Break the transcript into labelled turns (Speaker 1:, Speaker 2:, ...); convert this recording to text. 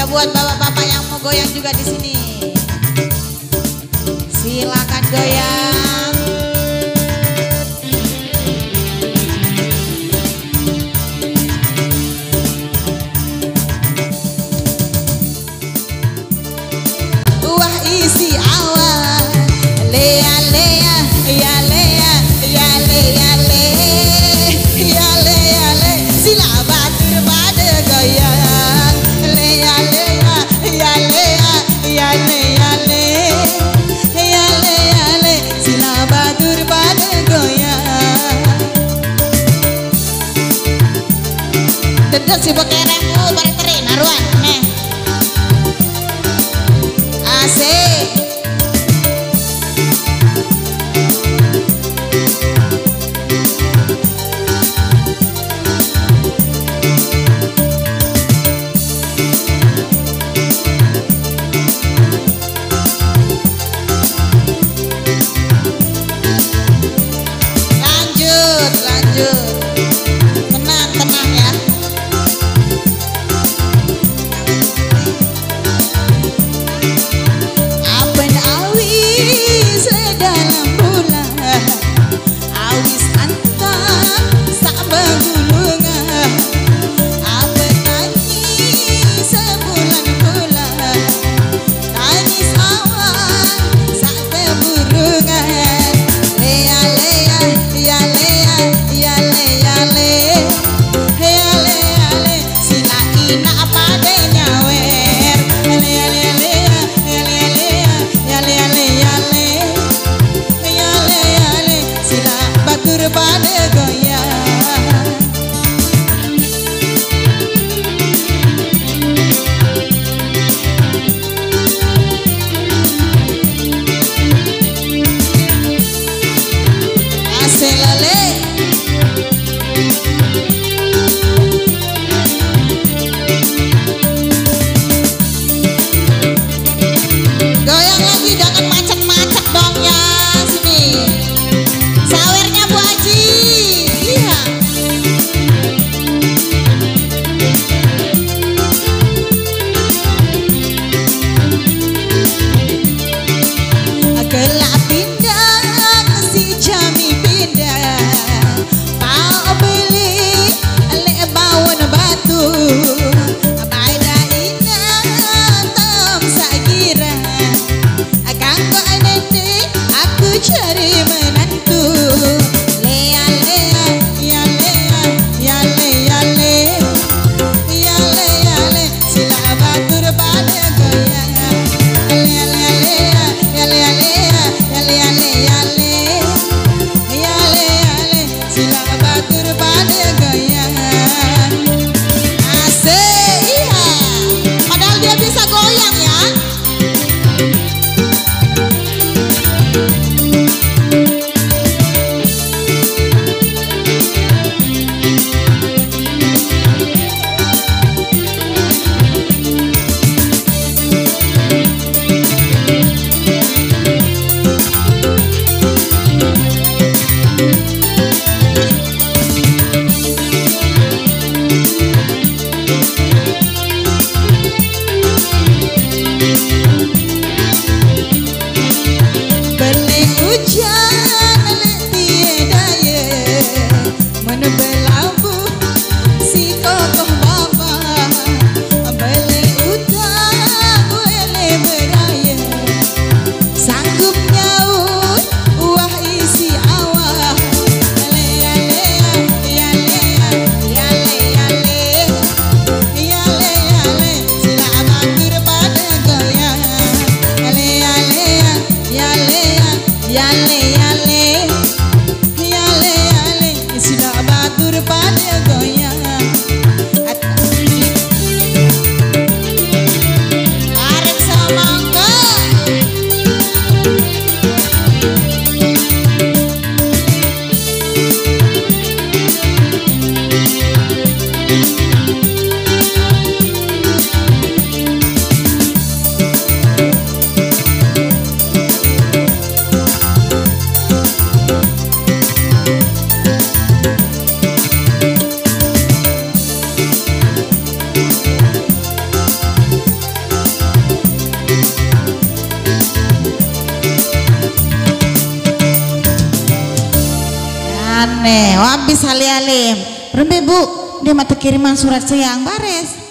Speaker 1: Ya buat bapak-bapak yang mau goyang juga di sini. Silakan goyang. Wah isi awal, lea lea, ya lea, ya lea le, ya lea le, sila batur pada goyang, lea lea, ya lea, ya lea le, ya lea le, sila batur pada goyang. Dedek si bokeremu bareng teri naruan nih. Asik. Lanjut, lanjut. Tenang, tenang ya. Pada goyang. Asik lale. Goyang lagi, jangan macet-macet dong ya. Sini sawernya Bu Haji. Iya. Gelap pindah si Jami pindah, mau beli lek bawon batu, baida ina tam sagira, kanggo nenek aku cari menantu. Lea lea, ya lea, ya lea le, ya lea le, sila batur pada goyang. Lea lea lea, ya lea lea, ya lea lea le, ya lea le, sila batur pada goyang. Asik, iya. Padahal dia bisa goyang ya. Beli hujan lek tiada ye, mana belabu si kokoh baba, beli utang wele beraya, sanggup nyaut wah isi awal. Lea lea, ya lea, ya lea le, ya aneh habis ali-alim berembe bu dia mata kiriman surat sayang bares